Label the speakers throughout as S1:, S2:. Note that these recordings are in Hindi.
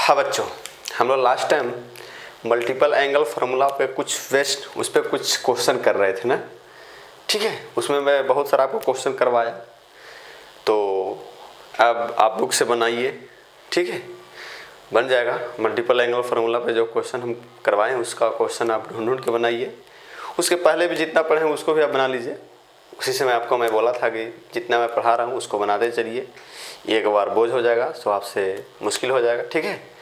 S1: हाँ बच्चों, हम लोग last time multiple angle formula पे उस पर कुछ क्वेश्चन कर रहे थे ना। ठीक है, उसमें मैं बहुत सारा आपको क्वेश्चन करवाया, तो अब आप बुक से बनाइए। ठीक है, बन जाएगा। मल्टीपल एंगल फार्मूला पे जो क्वेश्चन हम करवाएं उसका क्वेश्चन आप ढूंढ के बनाइए। उसके पहले भी जितना पढ़े हैं उसको भी आप बना लीजिए। उसी से मैं बोला था कि जितना मैं पढ़ा रहा हूँ उसको बनाते चलिए। एक बार बोझ हो जाएगा तो आपसे मुश्किल हो जाएगा। ठीक है,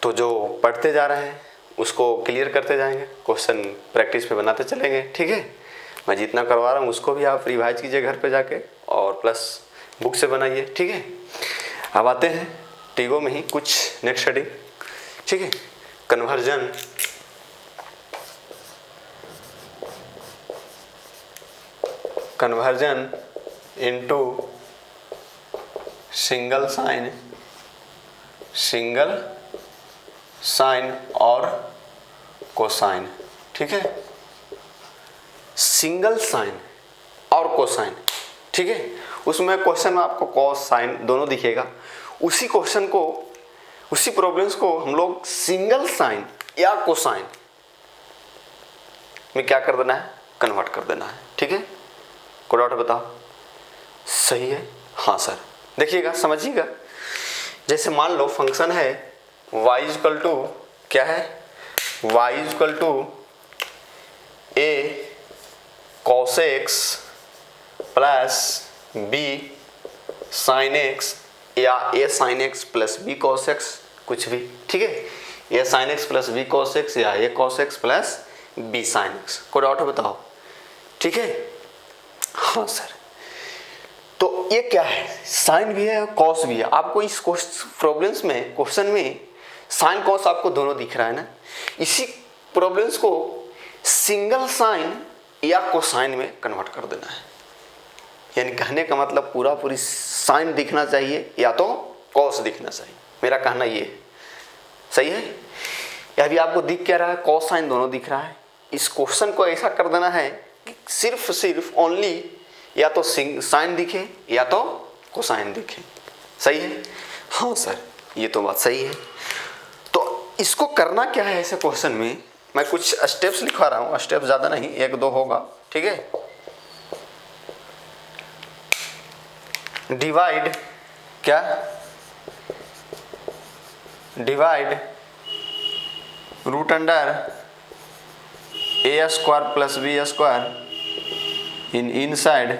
S1: तो जो पढ़ते जा रहे हैं उसको क्लियर करते जाएंगे, क्वेश्चन प्रैक्टिस पे बनाते चलेंगे। ठीक है, मैं जितना करवा रहा हूँ उसको भी आप रिवाइज कीजिए घर पे जाके और प्लस बुक से बनाइए। ठीक है, अब आते हैं टीगो में ही कुछ नेक्स्ट स्टडी। ठीक है, कन्वर्जन इनटू सिंगल साइन और कोसाइन। ठीक है, सिंगल साइन और कोसाइन। ठीक है, उसमें क्वेश्चन में आपको कॉस साइन दोनों दिखेगा। उसी क्वेश्चन को, उसी प्रॉब्लम्स को हम लोग सिंगल साइन या कोसाइन में क्या कर देना है, कन्वर्ट कर देना है। ठीक है, कोई डाउट बताओ? सही है? हाँ सर, देखिएगा, समझिएगा। जैसे मान लो फंक्शन है y इक्वल टू क्या है, y equal to a cos x plus b sin x या a sin x plus b cos x, कुछ भी। ठीक है, a sin x plus b cos x या a cos x plus b sin x। कोई डाउट बताओ? ठीक है, हाँ सर। तो ये क्या है, साइन भी है कॉस भी है। आपको इस प्रॉब्लम्स में, क्वेश्चन में साइन कॉस आपको दोनों दिख रहा है ना। इसी प्रॉब्लम्स को सिंगल साइन या कोसाइन में कन्वर्ट कर देना है। यानी कहने का मतलब पूरी साइन दिखना चाहिए या तो कॉस दिखना चाहिए। मेरा कहना ये है, सही है? या भी आपको दिख क्या रहा है, कॉस साइन दोनों दिख रहा है। इस क्वेश्चन को ऐसा कर देना है कि सिर्फ ओनली या तो साइन दिखे या तो कोसाइन दिखे। सही है? हाँ सर, ये तो बात सही है। तो इसको करना क्या है ऐसे क्वेश्चन में, मैं कुछ स्टेप्स लिखवा रहा हूँ। स्टेप ज़्यादा नहीं, 1-2 होगा। ठीक है, डिवाइड क्या, डिवाइड रूट अंडर ए square plus B square inside.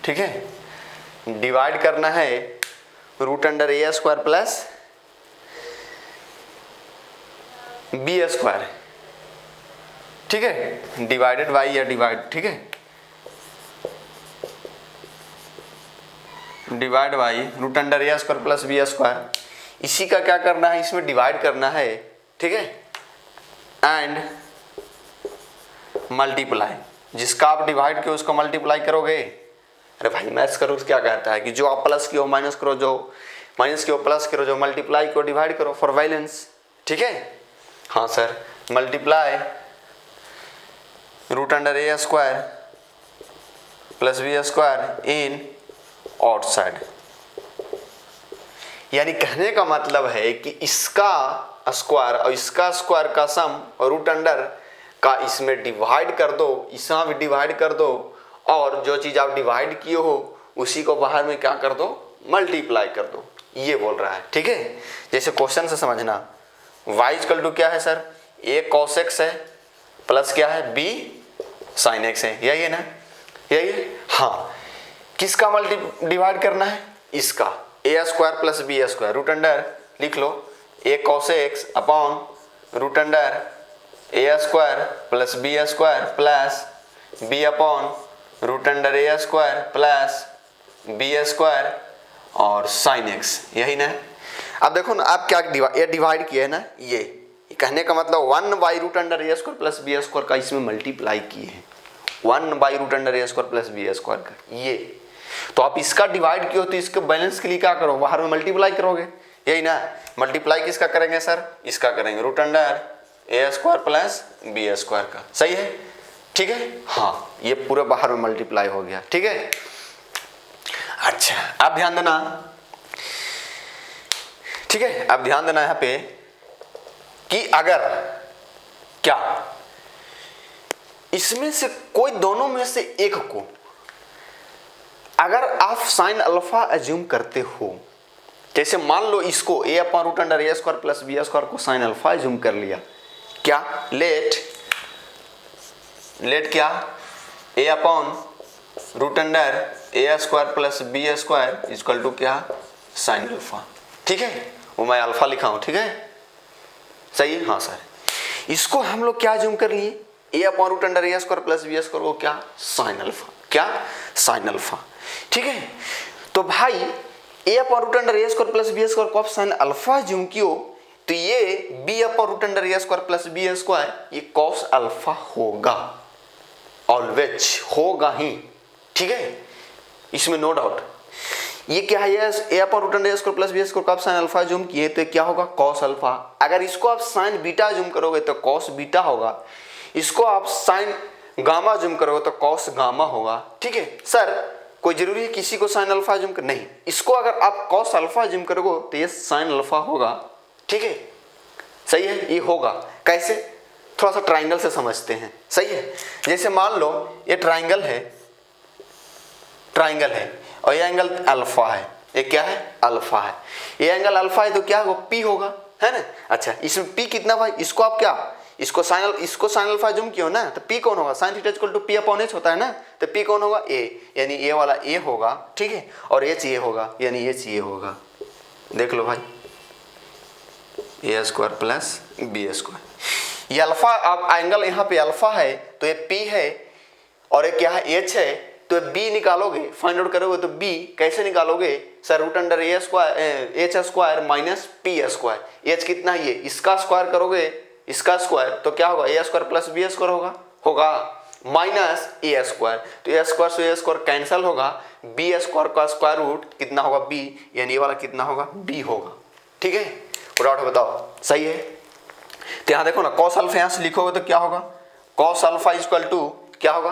S1: ठीक है, डिवाइड करना है रूट अंडर ए स्क्वायर प्लस बी स्क्वायर। ठीक है, डिवाइडेड बाई या डिवाइड। ठीक है, divide by root under A square plus B square. इसी का क्या करना है, इसमें डिवाइड करना है। ठीक है, एंड मल्टीप्लाई। जिसका आप डिवाइड किया उसको मल्टीप्लाई करोगे। अरे भाई मैथ्स करो क्या कहता है कि जो आप प्लस की हो माइनस करो, जो माइनस की हो प्लस करो, जो मल्टीप्लाई को डिवाइड करो फॉर वैलेंस। ठीक है, हाँ sir, multiply root under A square plus B square in outside. यानी कहने का मतलब है कि इसका स्क्वायर और इसका स्क्वायर का सम और रूट अंडर का इसमें डिवाइड कर दो, इसमें भी डिवाइड कर दो, और जो चीज़ आप डिवाइड किए हो उसी को बाहर में क्या कर दो, मल्टीप्लाई कर दो। ये बोल रहा है। ठीक है, जैसे क्वेश्चन से समझना, y इक्वल टू क्या है सर, a cos x है प्लस क्या है, b sin x है। यही है ना, यही है। हाँ, किसका डिवाइड करना है, इसका a square plus B square. Root under लिख लो a cos x upon root under A square plus B square plus b upon root under A square plus B square और साइन एक्स। यही ना। अब देखो ना, आप क्या डिवाइड किया है ना, ये कहने का मतलब 1 by root under A square plus B square का इसमें मल्टीप्लाई किए हैं। 1 by root under A square plus B square का ये। तो आप इसका डिवाइड किया हो तो इसके बैलेंस के लिए क्या करो, बाहर में मल्टीप्लाई करोगे। यही ना, मल्टीप्लाई किसका करेंगे सर, इसका करेंगे, रूट अंडर ए स्क्वायर प्लस बी स्क्वायर का। सही है? ठीक है, हाँ, ये पूरा बाहर में मल्टीप्लाई हो गया। ठीक है, अच्छा आप ध्यान देना। ठीक है, अब ध्यान देना यहाँ पे कि अगर क्या इसमें से कोई दोनों में से एक को अगर आप साइन अल्फा एज्यूम करते हो, जैसे मान लो इसको a upon root under A square plus B square को साइन अल्फा एज्यूम कर लिया, क्या लेट क्या a upon root under A square plus B square equal to क्या साइन अल्फा। ठीक है, वो मैं अल्फा लिखा हूं, ठीक है, सही है, हाँ सर। इसको हम लोग क्या एज्यूम कर लिए, a upon root under A square plus B square को क्या साइन अल्फा, क्या साइन अल्फा। ठीक है, तो भाई a upon root under A square plus B square को आप साइन अल्फा एज्यूम कियो, तो ये b अपॉन रूट अंडर ए स्क्वायर प्लस बी स्क्वायर ये कॉस अल्फा होगा, ऑलवेज होगा ही। ठीक है, इसमें नो डाउट। ये क्या है, a upon root under A square plus B square को आप साइन अल्फा एज्यूम किए तो क्या होगा कॉस अल्फा। अगर इसको आप साइन बीटा एज्यूम करोगे तो कॉस बीटा होगा, इसको आप साइन गामा एज्यूम करोगे तो कॉस गामा होगा। ठीक है सर, कोई जरूरी है किसी को साइन अल्फा एज्यूम कर, नहीं, इसको अगर आप कॉस अल्फा एज्यूम करोगे तो ये साइन अल्फा होगा। ठीक है, सही है, ये होगा कैसे, थोड़ा सा ट्राइंगल से समझते हैं। सही है, जैसे मान लो ये ट्राइंगल है और ये एंगल अल्फा है, ये क्या है अल्फा है, ये एंगल अल्फा है तो क्या होगा पी होगा, है ना। अच्छा, इसमें पी कितना भाई, इसको आप क्या इसको साइन अल्फा एज्यूम किया ना, तो पी कौन होगा, sine theta equal to P upon H होता है ना, तो पी कौन होगा ए, यानी ए वाला ए होगा। ठीक है, और एच ये होगा, यानी एच ये होगा। देख लो भाई, ए स्क्वायर प्लस बी स्क्वायर, ये अल्फा, आप एंगल यहाँ पे अल्फा है तो ये पी है, और ये क्या है एच है, तो बी निकालोगे, फाइंड आउट करोगे तो बी कैसे निकालोगे सर, रूट अंडर ए square H square minus P square, H कितना है ये, इसका स्क्वायर करोगे इसका स्क्वायर तो क्या होगा ए स्क्वायर प्लस बी स्क्वायर होगा माइनस ए स्क्वायर, तो ए स्क्वायर से ए स्क्वायर कैंसिल होगा, बी स्क्वायर का स्क्वायर रूट कितना होगा बी, यानी ये वाला कितना होगा बी होगा। ठीक है, डाउट बताओ, सही है। तो यहाँ देखो ना, कॉस अल्फा यहाँ से लिखोगे तो क्या होगा, कॉस अल्फा इक्वल टू क्या होगा,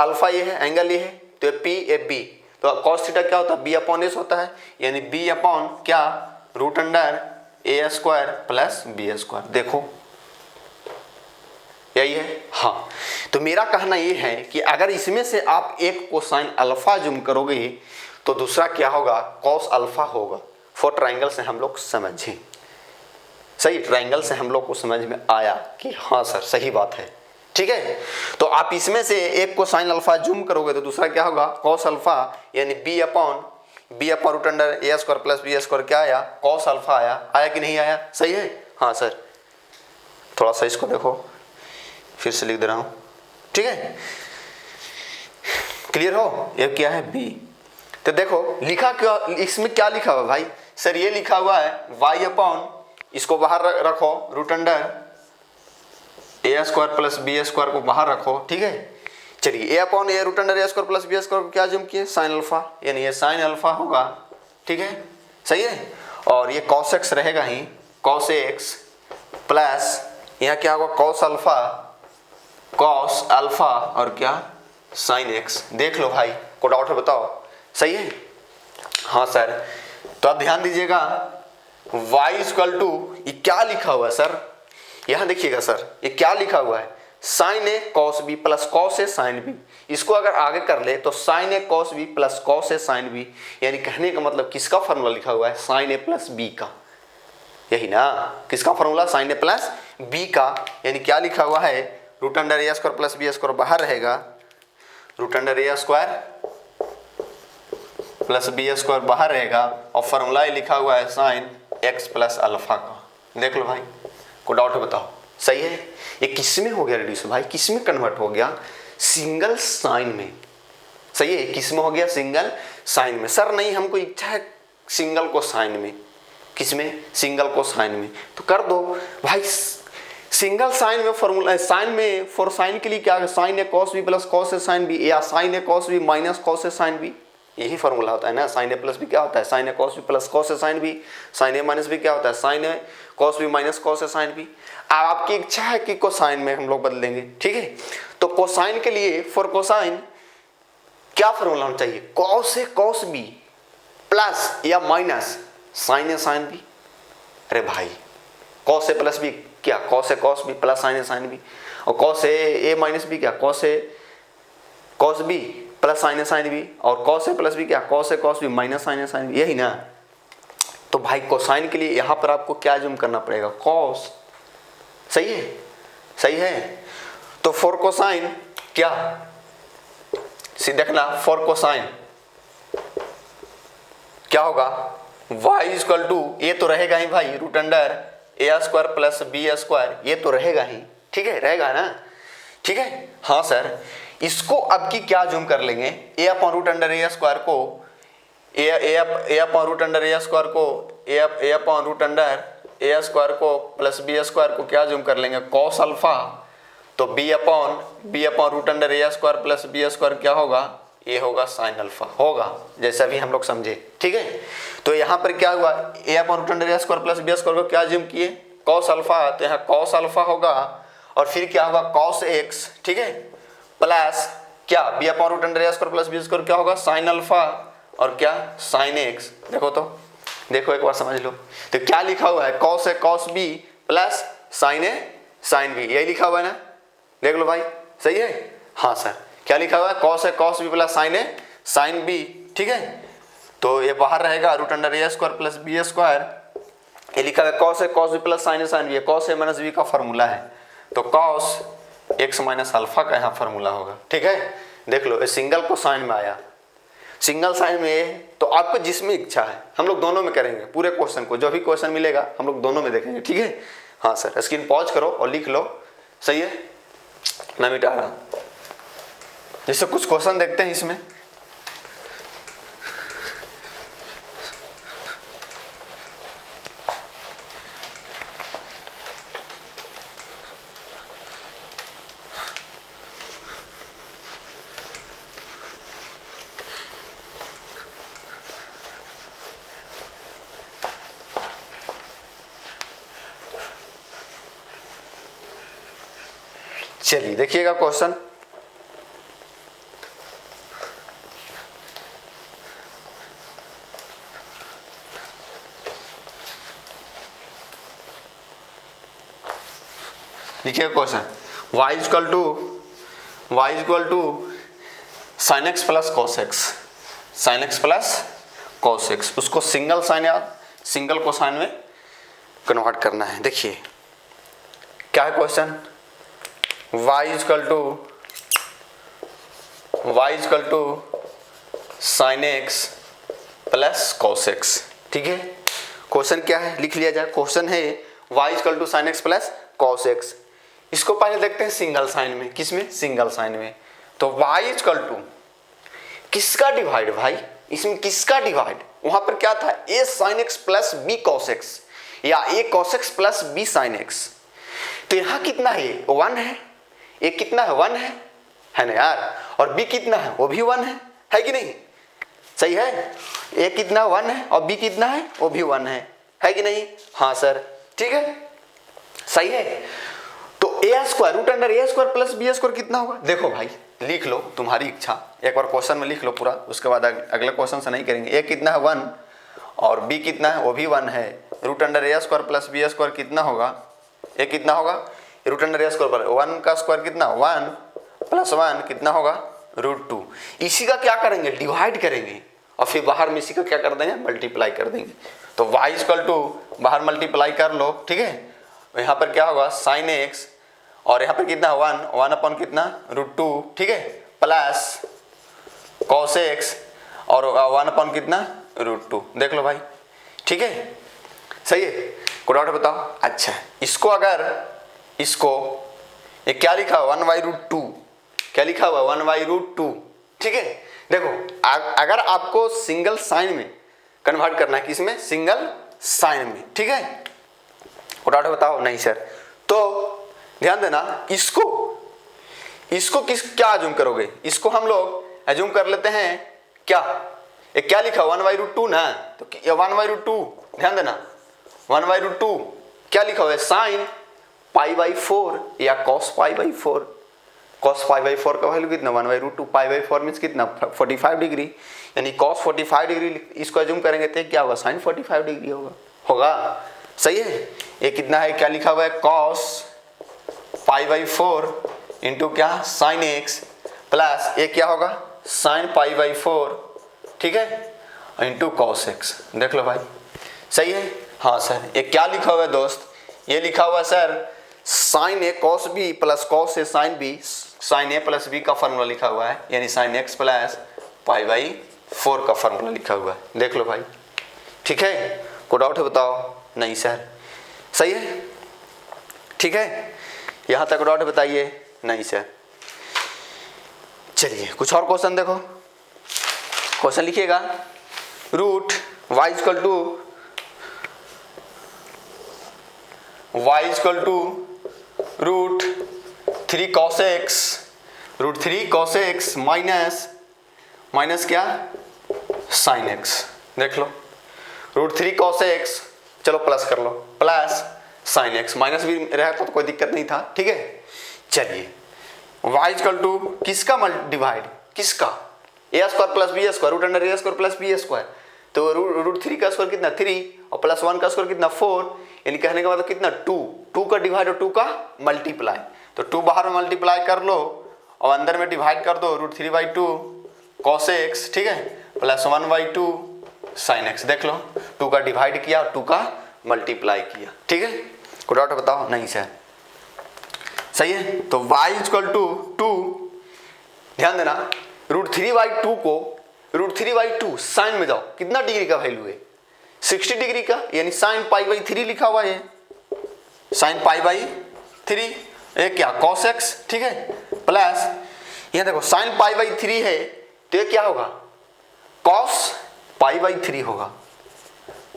S1: अल्फा ये है, एंगल ये है, तो ये पी ए बी, तो कॉस थीटा क्या होता है बी अपॉन एस होता है, यानी बी अपॉन क्या रूट अंडर ए स्क्वायर प्लस बी स्क्वायर। देखो यही है, हाँ। तो मेरा कहना ये है कि अगर इसमें से आप एक को साइन अल्फा जूम करोगे तो दूसरा क्या होगा कॉस अल्फा होगा। फोर ट्राइंगल से हम लोग समझे, सही, ट्राइंगल से हम लोग को समझ में आया कि हाँ सर सही बात है। ठीक है, तो आप इसमें से एक को साइन अल्फा जूम करोगे तो दूसरा क्या होगा कॉस अल्फा, यानी बी अपॉन रूट अंडर ए स्क्वायर प्लस बी स्क्वायर क्या आया कॉस अल्फा आया कि नहीं आया, सही है। हाँ सर, थोड़ा सा इसको देखो, फिर से लिख दे रहा हूं, ठीक है, क्लियर हो। ये क्या है बी, तो देखो लिखा क्या, इसमें क्या लिखा हुआ भाई सर, ये लिखा हुआ है y अपॉन, इसको बाहर रखो, रूट अंडर ए स्क्वायर प्लस बी स्क्वायर को बाहर रखो। ठीक है, चलिए ए अपॉन ए रूट अंडर ए स्क्वायर प्लस बी स्क्वायर को क्या जूम किए साइन अल्फा, यानी ये साइन अल्फा होगा। ठीक है, सही है, और ये कॉस एक्स रहेगा ही, कॉस एक्स प्लस यहाँ क्या होगा कॉस अल्फा और क्या साइन एक्स। देख लो भाई, को डाउट है बताओ, सही है। हाँ सर, तो अब ध्यान दीजिएगा y इक्वल टू ये क्या लिखा हुआ है सर, यहाँ देखिएगा सर ये क्या लिखा हुआ है sign A cos B plus cos A sine B. इसको अगर आगे कर ले तो sign A cos B plus cos A sine B, यानी कहने का मतलब किसका फॉर्मूला लिखा हुआ है साइन ए प्लस बी का, यही ना, किसका फॉर्मूला साइन ए प्लस बी का, यानी क्या लिखा हुआ है रूट अंडर ए स्क्वायर प्लस बी स्क्वायर बाहर रहेगा, रूट अंडर ए स्क्वायर प्लस बी स्क्वायर बाहर रहेगा, और फॉर्मूला लिखा हुआ है साइन एक्स प्लस अल्फा का। देख लो भाई, को डाउट बताओ, सही है। ये किस में हो गया रिड्यूस भाई, किस में कन्वर्ट हो गया सिंगल साइन में, सही है, किस में हो गया सिंगल साइन में। सर नहीं, हमको इच्छा है सिंगल को साइन में, किस में सिंगल को साइन में, तो कर दो भाई सिंगल साइन में फॉर्मूला, साइन में फॉर साइन के लिए क्या है sign A cos B plus cos A sine B, या sign A cos B minus cos A sine B, यही फॉर्मूला होता है ना। साइन ए प्लस बी क्या होता है sign A cos B plus cos A sine B, sign A minus B क्या होता है sign A cos B minus cos A sine B. अब आपकी इच्छा है कि कोसाइन में हम लोग बदलेंगे, ठीक है, तो कोसाइन के लिए फॉर कोसाइन क्या फॉर्मूला होना चाहिए cos A cos B plus या माइनस साइन ए साइन बी, अरे भाई कॉस ए प्लस बी क्या, cos A cos B plus sign A sine B, और कॉस ए माइनस बी क्या, cos A cos B plus sign A sine B, और कॉस ए प्लस बी क्या, cos A cos B minus sign A sine B, यही ना। तो भाई कोसाइन के लिए यहाँ पर आपको क्या जूम करना पड़ेगा, कॉस। सही है, सही है। तो फॉर कोसाइन क्या, सीधे देखना, फॉर कोसाइन क्या होगा, y इक्वल टू, ये तो रहेगा ही भाई, रूट अंडर ए स्क्वायर प्लस बी स्क्वायर, ये तो रहेगा ही, ठीक है, रहेगा ना, ठीक है। हाँ सर, इसको अब की क्या जूम कर लेंगे, ए अपॉन रूट अंडर ए स्क्वायर को, ए अपॉन रूट अंडर ए स्क्वायर को, ए अपॉन रूट अंडर ए स्क्वायर को प्लस बी स्क्वायर को क्या जूम कर लेंगे, कॉस अल्फा। तो बी अपॉन रूट अंडर ए स्क्वायर प्लस बी स्क्वायर क्या होगा, ये होगा साइन अल्फा, होगा जैसा भी हम लोग समझे, ठीक है। तो यहाँ पर क्या हुआ, ए अपॉन रूट अंडर ए स्क्वायर प्लस बी स्क्वायर को क्या जूम किए, कॉस अल्फा, तो यहाँ कॉस अल्फा होगा, और फिर क्या होगा कॉस एक्स, ठीक है, प्लस क्या बी अपॉन रूट अंडर ए स्क्वायर प्लस बी स्क्वायर क्या होगा साइन अल्फा, और क्या साइन एक्स। देखो तो, देखो एक बार समझ लो, तो क्या लिखा हुआ है, cos A cos B plus sign A sine B, यही लिखा हुआ है ना, देख लो भाई, सही है। हाँ सर, क्या लिखा हुआ है, cos A cos B plus sign A sine B, ठीक है। तो ये बाहर रहेगा रूट अंडर ए स्क्वायर प्लस बी स्क्वायर, ये लिखा है cos A cos B plus sign A sine B, cos A minus B का फॉर्मूला है, तो कॉस एक्स माइनस अल्फा का यहाँ फॉर्मूला होगा, ठीक है। देख लो, ये सिंगल को साइन में आया, सिंगल साइन में, तो आपको जिसमें इच्छा है, हम लोग दोनों में करेंगे पूरे क्वेश्चन को, जो भी क्वेश्चन मिलेगा हम लोग दोनों में देखेंगे, ठीक है। हाँ सर, स्क्रीन पॉज करो और लिख लो, सही है, मैं मिटा रहा हूँ। जैसे कुछ क्वेश्चन देखते हैं इसमें, चलिए देखिएगा क्वेश्चन, देखिए question, y equal to sine x plus cos x, sine x plus cos x, उसको सिंगल साइन या सिंगल कोसाइन में कन्वर्ट करना है। देखिए क्या है question, y equal to sine x plus cos x, ठीक है। क्वेश्चन क्या है, लिख लिया जाए, क्वेश्चन है y equal to sine x plus cos x. इसको पहले देखते हैं सिंगल साइन में, किसमें, सिंगल साइन में। तो y इक्वल टू किसका डिवाइड भाई, इसमें किसका डिवाइड, वहां पर क्या था, a sign x plus b cos x, या a cos x plus b sine x. तो यहाँ कितना है, 1 है, a कितना है, 1 है ना यार, और b कितना है, वो भी 1 है कि नहीं, सही है। a कितना 1 है और b कितना है, वो भी 1 है कि नहीं। हाँ सर, ठीक है, सही है। तो ए स्क्वायर रूट अंडर ए स्क्वायर प्लस बी स्क्वायर कितना होगा, देखो भाई लिख लो, तुम्हारी इच्छा, एक बार क्वेश्चन में लिख लो पूरा, उसके बाद अगले क्वेश्चन से नहीं करेंगे। ए कितना है, 1, और बी कितना है, वो भी 1 है। रूट अंडर ए स्क्वायर प्लस बी स्क्वायर कितना होगा, ए कितना होगा, रूट अंडर ए स्क्वायर पर 1 का स्क्वायर कितना, 1 प्लस 1 कितना होगा, रूट 2। इसी का क्या करेंगे, डिवाइड करेंगे, और फिर बाहर में इसी का क्या कर देंगे, मल्टीप्लाई कर देंगे। तो y इक्वल टू बाहर मल्टीप्लाई कर लो, ठीक है। यहाँ पर क्या होगा, साइन एक्स, और यहाँ पर कितना, 1 अपॉन कितना, √2, ठीक है, प्लस कॉस एक्स, और 1 अपॉन कितना, √2। देख लो भाई, ठीक है, सही है। कोई डाउट बताओ। अच्छा, इसको अगर, इसको ये क्या लिखा हुआ, 1/√2, क्या लिखा हुआ, 1/√2, ठीक है। देखो अगर आपको सिंगल साइन में कन्वर्ट करना है, किसमें, सिंगल साइन में, ठीक है। कोई डाउट बताओ। नहीं सर, तो ध्यान देना, इसको क्या अज्यूम करोगे, इसको हम लोग अज्यूम कर लेते हैं क्या, ये क्या लिखा 1/√2 ना, तो ये 1/√2, ध्यान देना 1/√2 क्या लिखा हुआ है, साइन π/4 या cos π/4। cos π/4 का वैल्यू कितना, 1/√2, π/4 मीन्स कितना, 45 डिग्री, यानी cos 45 डिग्री इसको अज्यूम करेंगे तो क्या होगा, साइन 45 डिग्री होगा। सही है। ये कितना है, क्या लिखा हुआ है, cos π/4 इंटू क्या sin x प्लस ये क्या होगा sin π/4, ठीक है, इंटू cos x। देख लो भाई, सही है। हाँ सर, ये क्या लिखा हुआ है दोस्त, ये लिखा हुआ है sir sin a cos b plus cos a sin b, sin a plus b का फॉर्मूला लिखा हुआ है, यानी sin x प्लस π/4 का फॉर्मूला लिखा हुआ है। देख लो भाई, ठीक है। कोई डाउट है बताओ? नहीं सर, सही है, ठीक है। यहाँ तक डाउट बताइए? नहीं सर। चलिए कुछ और क्वेश्चन देखो। क्वेश्चन लिखिएगा, root y equal to root 3 cos x minus क्या sin x। देख लो, रूट 3 cos x, चलो प्लस कर लो, प्लस sin x, माइनस भी रहता तो कोई दिक्कत नहीं था, ठीक है। चलिए y इक्वल टू किसका डिवाइड, किसका, a square plus B square, root under a square plus B square, तो रूट 3 का स्क्वायर कितना 3 और प्लस 1 का स्क्वायर कितना 4, यानी कहने का मतलब कितना 2 का डिवाइड और 2 का मल्टीप्लाई, तो 2 बाहर में मल्टीप्लाई कर लो और अंदर में डिवाइड कर दो, रूट 3/2 cos x, ठीक है, प्लस 1/2 sin x। देख लो, 2 का डिवाइड किया और 2 का मल्टीप्लाई किया, ठीक है। कोई डाउट बताओ? नहीं सर, सही है। तो y इक्वल टू 2, ध्यान देना, रूट 3/2 को रूट 3/2 साइन में जाओ, कितना डिग्री का वैल्यू है 60 डिग्री का, यानी साइन π/3 लिखा हुआ है, साइन π/3, ये क्या cos x, ठीक है, प्लस यहाँ देखो साइन π/3 है तो ये क्या होगा cos π/3 होगा,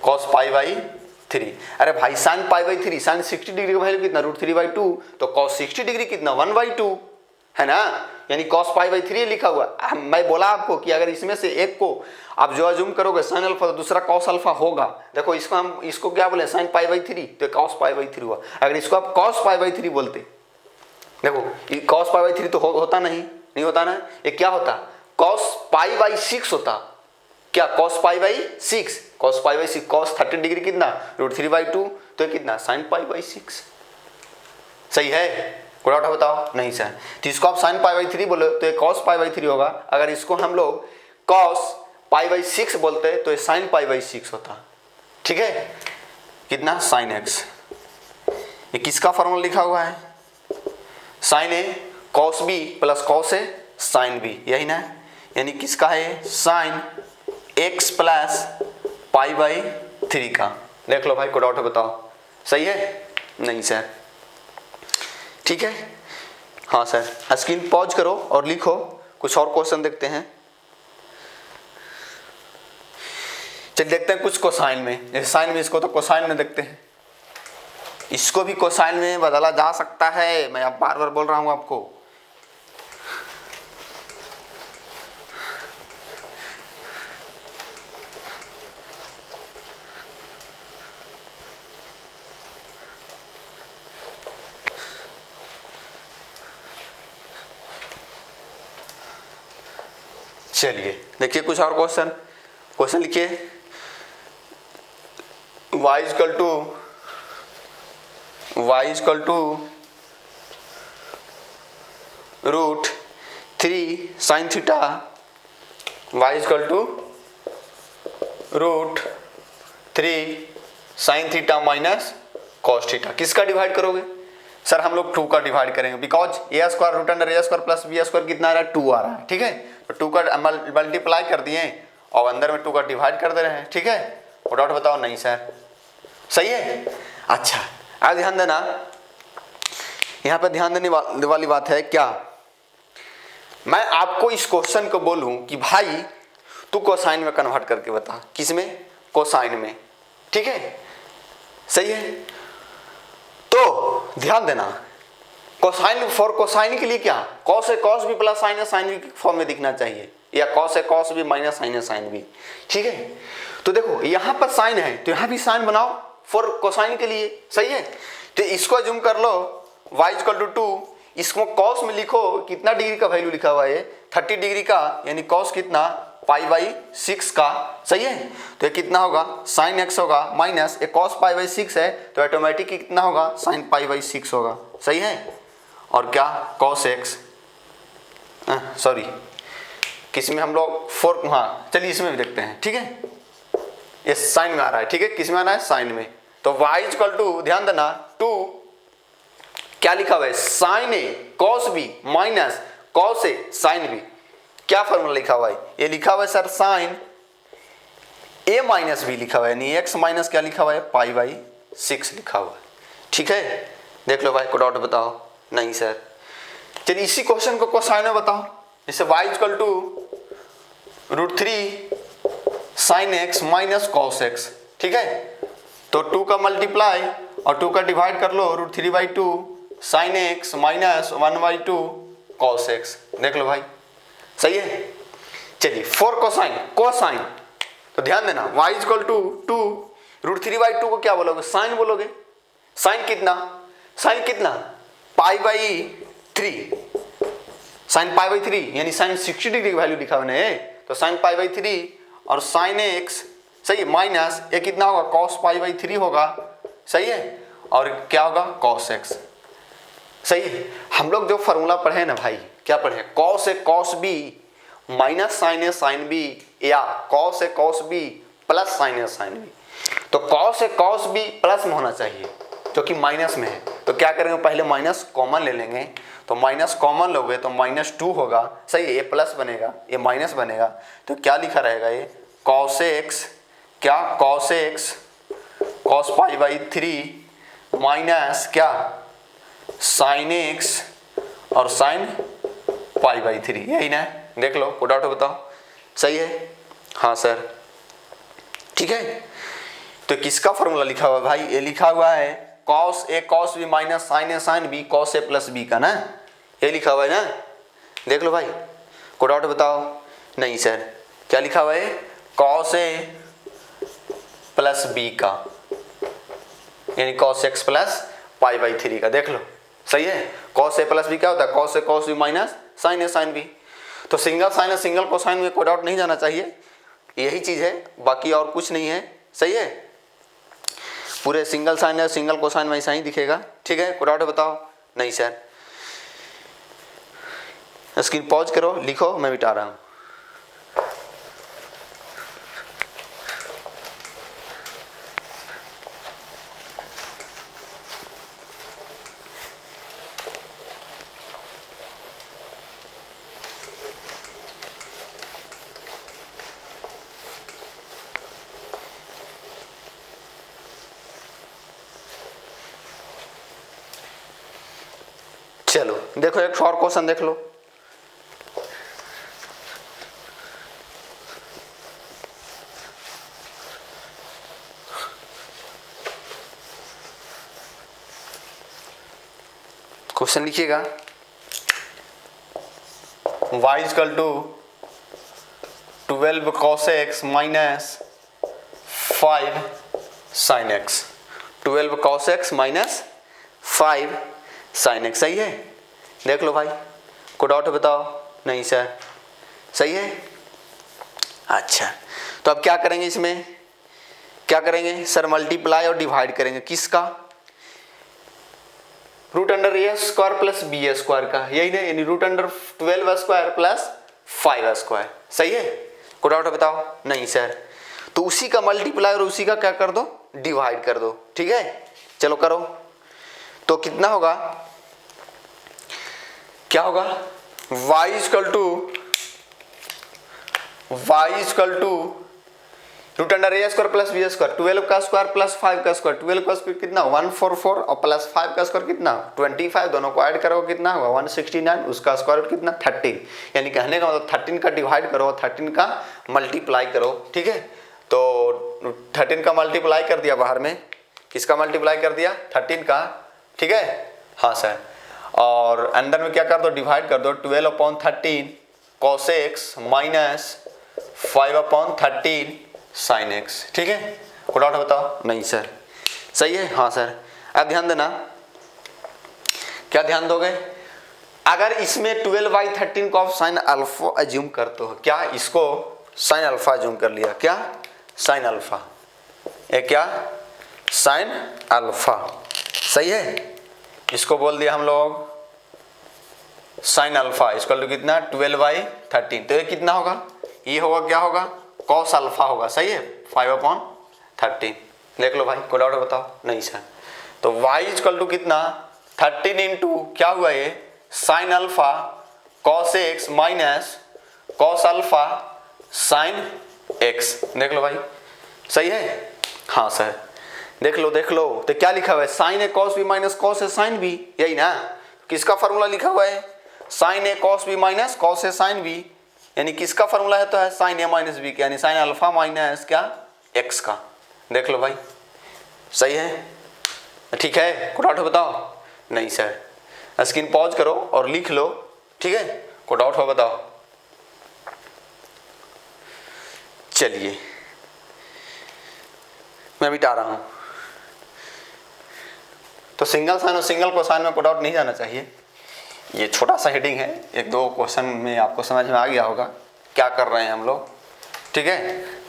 S1: cos π/3। अरे भाई साइन π/3, साइन 60 डिग्री का वैल्यू कितना रूट 3/2, तो cos 60 डिग्री कितना 1/2 है ना, यानी cos π/3 लिखा हुआ। मैं बोला आपको कि अगर इसमें से एक को आप जो अज्यूम करोगे sin अल्फा तो दूसरा cos अल्फा होगा। देखो इसको हम इसको क्या बोले sin π/3, तो cos π/3 हुआ। अगर इसको आप cos π/3 बोलते, देखो cos π/3 तो होता नहीं होता ना, ये क्या होता cos π/6 होता, क्या cos π/6, cos π/6, cos 30 डिग्री कितना रूट 3/2, तो कितना sin π/6। सही है, कोई डाउट बताओ? नहीं सर। तो इसको आप sin π/3 बोले तो ये cos π/3 होगा, अगर इसको हम लोग cos π/6 बोलते तो ये sin π/6 होता, ठीक है। कितना sin x, ये किसका फॉर्मूला लिखा हुआ है, sin a cos b plus cos a sin b, यही ना, यानी किसका है sin x प्लस π/3 का। देख लो भाई, कोई डाउट बताओ? सही है, नहीं सर, ठीक है। हाँ सर, स्क्रीन पॉज करो और लिखो, कुछ और क्वेश्चन देखते हैं। चलिए देखते हैं कुछ कोसाइन में, जैसे साइन में, इसको तो कोसाइन में देखते हैं, इसको भी कोसाइन में बदला जा सकता है, मैं अब बार बार बोल रहा हूं आपको। चलिए देखिए कुछ और क्वेश्चन लिखिए, y equal to root 3 sine theta, y equal to root 3 sine theta minus cos theta. किसका डिवाइड करोगे सर? हम लोग 2 का डिवाइड करेंगे, because A square root under A square plus B square कितना आ रहा है 2 आ रहा है, ठीक है। तो 2 का मल्टीप्लाई कर दिए और अंदर में 2 का डिवाइड कर दे रहे हैं, ठीक है। और डाउट बताओ? नहीं सर, सही है। अच्छा अब ध्यान देना, यहाँ पे ध्यान देने वाली बात है क्या, मैं आपको इस क्वेश्चन को बोलूं कि भाई तू कोसाइन में कन्वर्ट करके बता, किसमें? कोसाइन में, ठीक है, सही है। तो ध्यान देना, कोसाइन फॉर कोसाइन के लिए क्या कॉस है कॉस भी प्लस साइन है साइन भी फॉर्म में दिखना चाहिए, या कॉस है कॉस भी माइनस साइन है साइन भी, ठीक है। तो देखो यहाँ पर साइन है तो यहाँ भी साइन बनाओ फॉर कोसाइन के लिए, सही है। तो इसको अज्यूम कर लो y इक्वल टू 2, इसको कॉस में लिखो, कितना डिग्री का वैल्यू लिखा हुआ है 30 डिग्री का, यानी कॉस कितना पाई बाई 6 का, सही है। तो ये कितना होगा, साइन एक्स होगा माइनस ये कॉस पाई बाई 6 है तो ऑटोमेटिक कितना होगा, साइन पाई बाई 6 होगा, सही है। और क्या, कॉस एक्स, सॉरी किस में हम लोग 4, हाँ चलिए इसमें भी देखते हैं, ठीक है। ये साइन में आ रहा है, ठीक है, किस में आ रहा है, साइन में। तो y इक्वल टू, ध्यान देना, 2 क्या लिखा हुआ है, sign A cos B minus cos A sine B. क्या फॉर्मूला लिखा हुआ है, ये लिखा हुआ है सर साइन ए माइनस बी लिखा हुआ है, यानी एक्स माइनस क्या लिखा हुआ है, पाई बाई 6 लिखा हुआ है, ठीक है। देख लो भाई, को डाउट बताओ, नहीं सर। चलिए इसी क्वेश्चन को कोसाइन में बताओ, जैसे y equal to √3 sine x minus cos x, ठीक है। तो 2 का मल्टीप्लाई और 2 का डिवाइड कर लो, √3/2 sign x minus 1/2 cos x. देख लो भाई, सही है। चलिए 4 कोसाइन, कोसाइन तो ध्यान देना, y इक्वल टू 2 √3/2 को क्या बोलोगे, साइन बोलोगे। साइन कितना, साइन कितना, pi by 3, sine pi by 3 यानी साइन 60 डिग्री वैल्यू लिखा मैंने, तो साइन पाई बाई 3 और साइन एक्स, सही है, माइनस ये कितना होगा, कॉस पाई बाई 3 होगा, सही है। और क्या होगा, कॉस एक्स, सही है। हम लोग जो फॉर्मूला पढ़े ना भाई, क्या पढ़े, cos A cos B minus sign A sine B, या cos A cos B plus sign A sine B. तो cos A cos B plus में होना चाहिए जो कि माइनस में है। तो क्या करेंगे, पहले माइनस कॉमन ले लेंगे, तो माइनस कॉमन लोगे तो -2 होगा, सही है। ये प्लस बनेगा, ये माइनस बनेगा, तो क्या लिखा रहेगा, ये कॉस एक्स, क्या cos x cos pi by 3 minus क्या साइन एक्स और साइन पाई बाई 3, यही ना। देख लो, को डाउट बताओ, सही है, हाँ सर, ठीक है। तो किसका फॉर्मूला लिखा हुआ है भाई, ये लिखा हुआ है cos A cos B minus sign A sine B cos A plus B का ना, ये लिखा हुआ है ना। देख लो भाई, को डाउट बताओ, नहीं सर, क्या लिखा हुआ है, कॉस ए प्लस बी का, यानी cos x plus pi by 3 का। देख लो, सही है। कॉस ए प्लस बी क्या होता है, cos A cos B minus sign A sine B. तो सिंगल साइन और सिंगल कोसाइन में कोई डाउट नहीं जाना चाहिए, यही चीज़ है, बाकी और कुछ नहीं है, सही है। पूरे सिंगल साइन और सिंगल कोसाइन में ऐसा ही दिखेगा, ठीक है। कोई डाउट बताओ, नहीं सर। स्क्रीन पॉज करो, लिखो, मैं मिटा रहा हूँ। चलो देखो, एक और क्वेश्चन देख लो। क्वेश्चन लिखिएगा, y equal to 12 cos x minus 5 sin x, 12 cos x minus 5 sin x, सही है। देख लो भाई, को डाउट बताओ, नहीं सर, सही है। अच्छा, तो अब क्या करेंगे, इसमें क्या करेंगे सर, मल्टीप्लाई और डिवाइड करेंगे, किसका, √a² प्लस b² का, यही ना, यानी √12² प्लस 5², सही है। को डाउट बताओ, नहीं सर। तो उसी का मल्टीप्लाई और उसी का क्या कर दो, डिवाइड कर दो, ठीक है। चलो करो, तो कितना होगा, क्या होगा, y equal to √a² plus b², 12 का स्क्वायर प्लस 5 का स्क्वायर, 12 का स्क्वायर कितना 144 और प्लस 5 का स्क्वायर कितना 25, दोनों को ऐड करो कितना होगा 169, उसका स्क्वायर रूट कितना 13, यानी कहने का मतलब 13 का डिवाइड करो, 13 का मल्टीप्लाई करो, ठीक है। तो 13 का मल्टीप्लाई कर दिया बाहर में, किसका मल्टीप्लाई कर दिया 13 का, ठीक है, हाँ सर। और अंदर में क्या कर दो, डिवाइड कर दो, 12/13 cos x minus 5/13 sin x, ठीक है। को डाउट बताओ, नहीं सर, सही है, हाँ सर। अब ध्यान देना, क्या ध्यान दोगे, अगर इसमें 12/13 को आप साइन अल्फा एज्यूम करते हो, क्या इसको साइन अल्फा जूम कर लिया, क्या साइन अल्फा, ये क्या साइन अल्फा, सही है। इसको बोल दिया हम लोग साइन अल्फा इक्वल टू कितना 12/13, तो ये कितना होगा, ये होगा क्या होगा कॉस अल्फा होगा, सही है 5/13। देख लो भाई, कोई डाउट बताओ, नहीं सर। तो y इक्वल टू कितना 13 इंटू क्या हुआ ये sine alpha cos x minus cos alpha sine x, देख लो भाई सही है, हाँ सर देख लो तो क्या लिखा हुआ है sign A cos B minus cos A sine B, यही ना, किसका फॉर्मूला लिखा हुआ है sign A cos B minus cos A sine B, यानी किसका फॉर्मूला है, तो है साइन ए माइनस बी का, यानी साइन अल्फा माइनस क्या एक्स का, देख लो भाई सही है, ठीक है। कोई डाउट बताओ, नहीं सर, स्क्रीन पॉज करो और लिख लो, ठीक है, कोई डाउट हो बताओ। चलिए मैं मिटा रहा हूं, तो सिंगल साइन और सिंगल कोसाइन में कोई डाउट नहीं जाना चाहिए, ये छोटा सा हेडिंग है, एक दो क्वेश्चन में आपको समझ में आ गया होगा क्या कर रहे हैं हम लोग, ठीक है।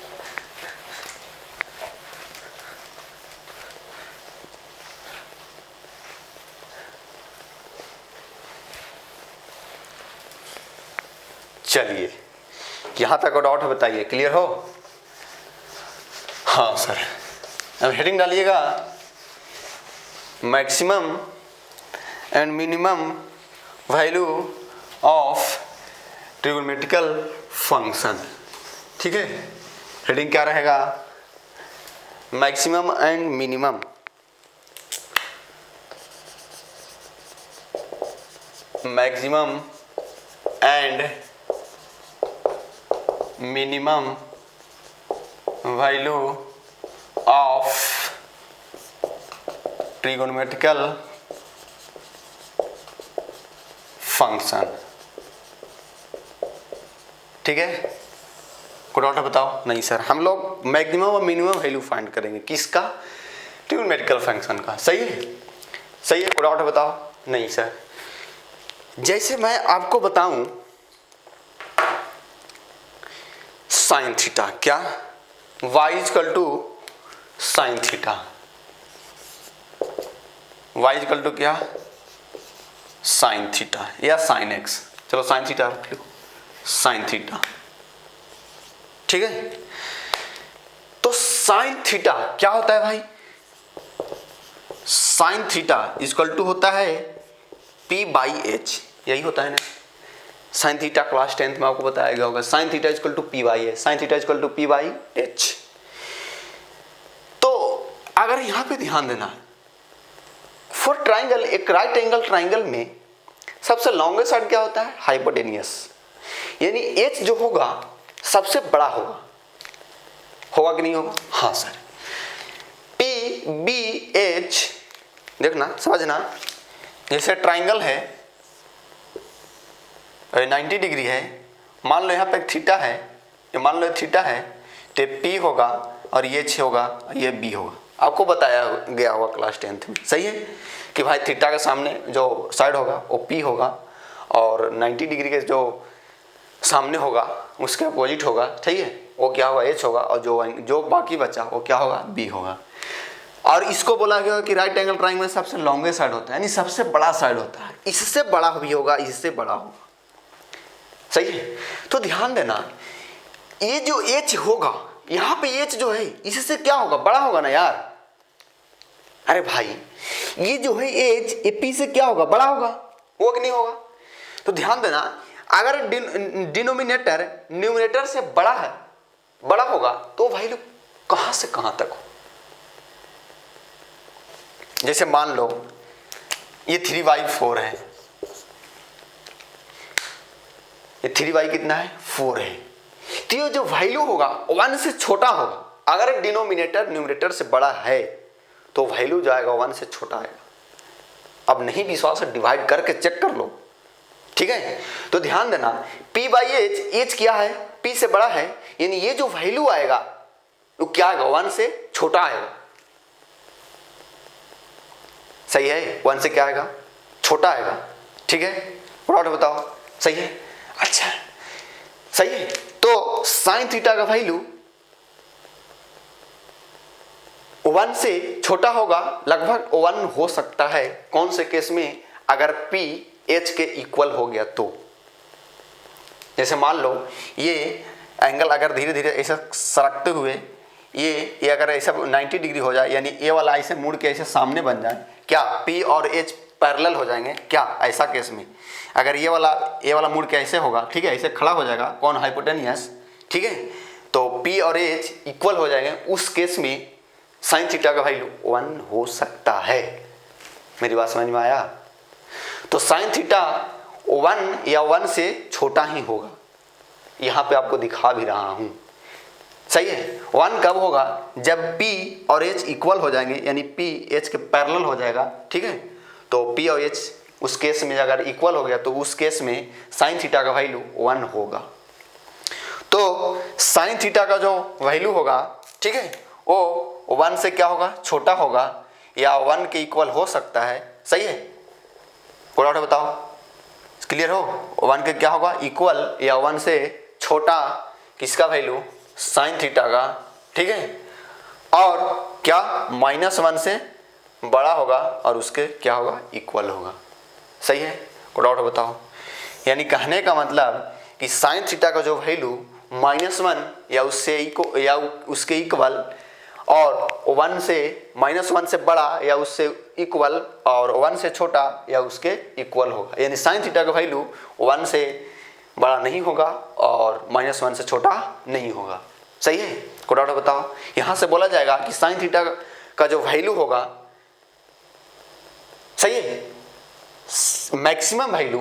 S1: चलिए यहां तक डाउट बताइए, क्लियर हो, हाँ सर। अब हेडिंग डालिएगा maximum and minimum value of trigonometrical function, ठीक है। हेडिंग क्या रहेगा maximum and minimum maximum and minimum value of trigonometrical function, ठीक है। कोई डाउट बताओ, नहीं सर, हम लोग मैक्सिमम और मिनिमम वैल्यू फाइंड करेंगे, किसका ट्रिगोनोमेट्रिकल फंक्शन का, सही है, सही है। कोई डाउट बताओ, नहीं सर। जैसे मैं आपको बताऊं साइन थीटा, क्या y equal to sine theta, y equal to क्या साइन थीटा या साइन एक्स, चलो साइन थीटा रख लो, साइन थीटा, ठीक है। तो साइन थीटा क्या होता है भाई, साइन थीटा इक्वल टू होता है p/h, यही होता है ना, साइन थीटा क्लास 10th में आपको बताया गया होगा, sine theta equal to p/h, sine theta equal to p/h। तो अगर यहां पे ध्यान देना, फॉर ट्राइंगल, एक राइट एंगल ट्राइंगल में सबसे लॉन्गेस्ट साइड क्या होता है हाइपोटेनियस, यानी h जो होगा सबसे बड़ा होगा कि नहीं होगा, हाँ सर। p/b/h देखना समझना, जैसे ट्राइंगल है 90 डिग्री है, मान लो यहाँ पे थीटा है, ये मान लो थीटा है, तो p होगा और ये h होगा, ये b होगा, आपको बताया गया होगा क्लास 10th में, सही है कि भाई थीटा के सामने जो साइड होगा वो p होगा और 90 डिग्री के जो सामने होगा उसके अपोजिट होगा, सही है, वो क्या होगा h होगा, और जो बाकी बचा वो क्या होगा b होगा। और इसको बोला गया कि राइट एंगल ट्राइंगल में सबसे लॉन्गेस्ट साइड होता है, यानी सबसे बड़ा साइड होता है, इससे बड़ा भी होगा, इससे बड़ा होगा, सही है। तो ध्यान देना, ये जो h होगा यहाँ पे h जो है इससे क्या होगा बड़ा होगा ना यार, अरे भाई ये जो है h ये p से क्या होगा बड़ा होगा कि नहीं होगा। तो ध्यान देना, अगर डिनोमिनेटर न्यूमरेटर से बड़ा होगा तो वैल्यू कहां से कहां तक हो, जैसे मान लो ये 3/4 है, ये 3y कितना है 4 है, तो ये जो वैल्यू होगा 1 से छोटा होगा, अगर डिनोमिनेटर न्यूमरेटर से बड़ा है तो वैल्यू जाएगा 1 से छोटा आएगा। अब नहीं विश्वास है डिवाइड करके चेक कर लो, ठीक है। तो ध्यान देना p/h, h क्या है p से बड़ा है, यानी ये जो वैल्यू आएगा वो क्या आएगा 1 से छोटा आएगा, सही है, 1 से क्या आएगा छोटा आएगा, ठीक है। प्लॉट बताओ, सही है, अच्छा सही है। तो साइन थीटा का वैल्यू 1 से छोटा होगा, लगभग 1 हो सकता है। कौन से केस में? अगर P H के इक्वल हो गया तो। जैसे मान लो ये एंगल अगर धीरे धीरे ऐसा सरकते हुए ये अगर ऐसा 90 डिग्री हो जाए, यानी ए वाला ऐसे मुड़ के ऐसे सामने बन जाए, क्या P और H पैरेलल हो जाएंगे क्या? ऐसा केस में अगर ये वाला मुड़ के ऐसे होगा, ठीक है, ऐसे खड़ा हो जाएगा, कौन? हाइपोटेनियस, ठीक है, तो P और H इक्वल हो जाएंगे। उस केस में साइन थीटा का वैल्यू 1 हो सकता है। मेरी बात समझ में आया? तो साइन थीटा 1 या 1 से छोटा ही होगा, यहां पे आपको दिखा भी रहा हूं, सही है। 1 कब होगा? जब P और H इक्वल हो जाएंगे, यानी P H के पैरेलल हो जाएगा, ठीक है। तो P और H उस केस में अगर इक्वल हो गया तो उस केस में साइन थीटा का वैल्यू 1 होगा। तो साइन थीटा का जो वैल्यू होगा, ठीक है, वो 1 से क्या होगा? छोटा होगा या 1 के इक्वल हो सकता है, सही है। कोई डाउट बताओ? क्लियर हो? 1 के क्या होगा? इक्वल या 1 से छोटा किसका वैल्यू? साइन थीटा का, ठीक है। और क्या? -1 से बड़ा होगा और उसके क्या होगा? इक्वल होगा, सही है। कोई डाउट बताओ? यानी कहने का मतलब कि साइन थीटा का जो वैल्यू -1 या उसके इक्वल और 1 से -1 से बड़ा या उससे इक्वल और 1 से छोटा या उसके इक्वल होगा। यानी साइन थीटा का वैल्यू 1 से बड़ा नहीं होगा और -1 से छोटा नहीं होगा, सही है। कोई डाउट बताओ? यहां से बोला जाएगा कि साइन थीटा का जो वैल्यू होगा, सही है, मैक्सिमम वैल्यू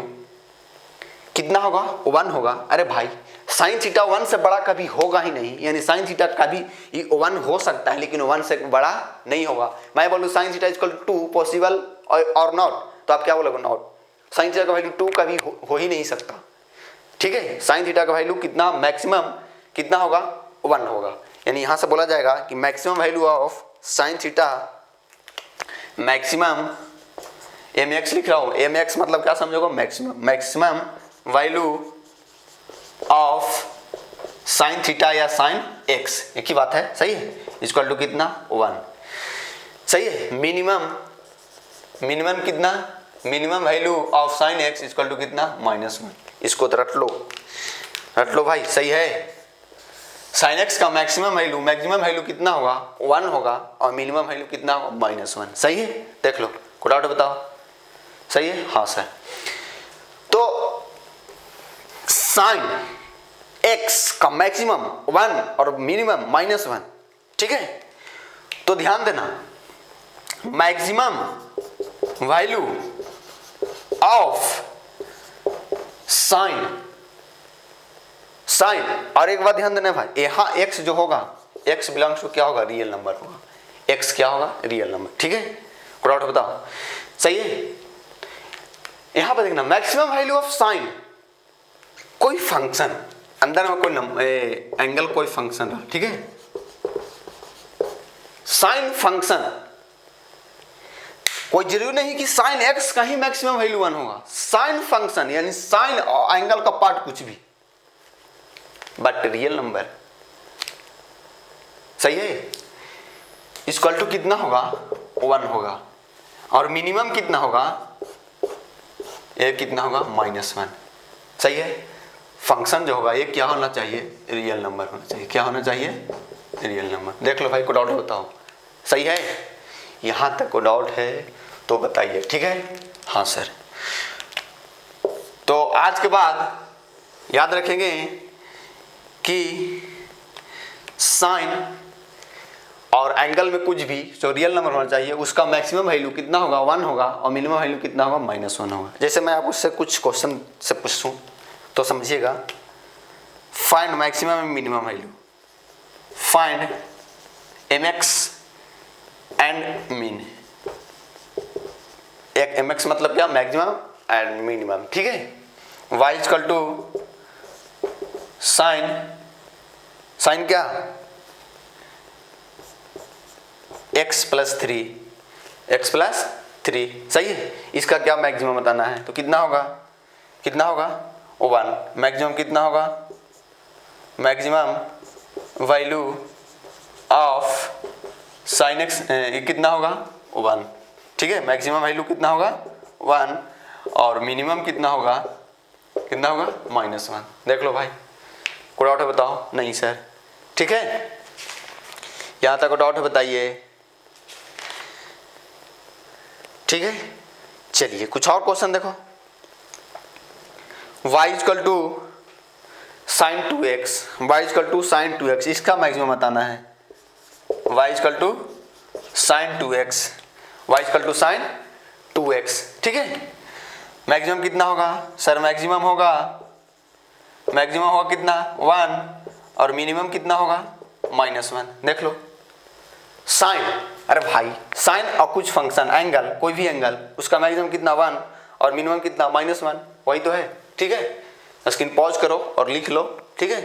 S1: कितना होगा? 1 होगा। अरे भाई, साइन थीटा 1 से बड़ा कभी होगा ही नहीं, यानी साइन थीटा कभी 1 हो सकता है लेकिन 1 से बड़ा नहीं होगा। मैं बोलूँ साइन थीटा इक्वल 2 पॉसिबल और नॉट, तो आप क्या बोलोगे? नॉट। साइन थीटा का वैल्यू 2 कभी हो ही नहीं सकता, ठीक है। साइन थीटा का वैल्यू कितना? मैक्सिमम कितना होगा? 1 होगा। यानी यहां से बोला जाएगा कि maximum value of sine theta, maximum mx लिख रहा हूं, mx मतलब क्या समझोगे? Maximum value of sign theta या साइन x, एक ही बात है, सही है, इक्वल टू कितना? 1, सही है। मिनिमम कितना? Minimum value of sine x equal to कितना? -1। इसको तो रट लो भाई, सही है। साइन x का मैक्सिमम वैल्यू कितना होगा? 1 होगा और मिनिमम वैल्यू कितना होगा? -1, सही है। देख लो, कोई डाउट बताओ? सही है, हाँ सर। तो साइन x का मैक्सिमम 1 और मिनिमम -1, ठीक है। तो ध्यान देना, मैक्सिमम वैल्यू ऑफ साइन और एक बात ध्यान देना भाई, यहाँ x जो होगा, x बिलोंग्स टू क्या होगा? रियल नंबर होगा। x क्या होगा? रियल नंबर, ठीक है। कोई डाउट बताओ? सही है। यहां पर देखना, मैक्सिमम वैल्यू ऑफ साइन, कोई फंक्शन अंदर में कोई एंगल, कोई फंक्शन रहा, ठीक है। साइन फंक्शन, कोई जरूरी नहीं कि साइन x का ही मैक्सिमम वैल्यू 1 होगा। साइन फंक्शन यानी साइन एंगल का पार्ट कुछ भी, बट रियल नंबर, सही है। इक्वल टू कितना होगा? 1 होगा। और मिनिमम कितना होगा? ये कितना होगा? -1, सही है। फंक्शन जो होगा ये क्या होना चाहिए? रियल नंबर होना चाहिए। क्या होना चाहिए? Real number. देख लो भाई, को डाउट बताओ? सही है। यहां तक को डाउट है तो बताइए, ठीक है। हाँ सर। तो आज के बाद याद रखेंगे कि साइन और एंगल में कुछ भी जो रियल नंबर होना चाहिए उसका मैक्सिमम वैल्यू कितना होगा? 1 होगा और मिनिमम वैल्यू कितना होगा? -1 होगा। जैसे मैं आपसे कुछ क्वेश्चन से पूछूं तो समझिएगा। Find maximum and minimum value, find mx and mean. एक mx मतलब क्या? मैक्सिमम एंड मिनिमम, ठीक है। y इक्वल टू साइन क्या? x + 3, सही है। इसका क्या मैक्सिमम बताना है, तो कितना होगा? 1। मैक्सिमम कितना होगा? Maximum value of sine x कितना होगा 1, ठीक है। मैक्सिमम वैल्यू कितना होगा 1 और मिनिमम कितना होगा -1। देख लो भाई, कोई डाउट है बताओ? नहीं सर, ठीक है। यहाँ तक डाउट है बताइए, ठीक है। चलिए कुछ और क्वेश्चन देखो। y equal to sine 2x, y equal to sine 2x, इसका मैक्सिमम बताना है। y equal to sine 2x, y equal to sine 2x, ठीक है। मैक्सिमम कितना होगा सर? मैक्सिमम होगा कितना 1 और मिनिमम कितना होगा -1। देख लो साइन, अरे भाई साइन और कुछ फंक्शन एंगल, कोई भी एंगल, उसका मैक्सिमम कितना 1 और मिनिमम कितना -1, वही तो है, ठीक है। स्क्रीन पॉज करो और लिख लो, ठीक है।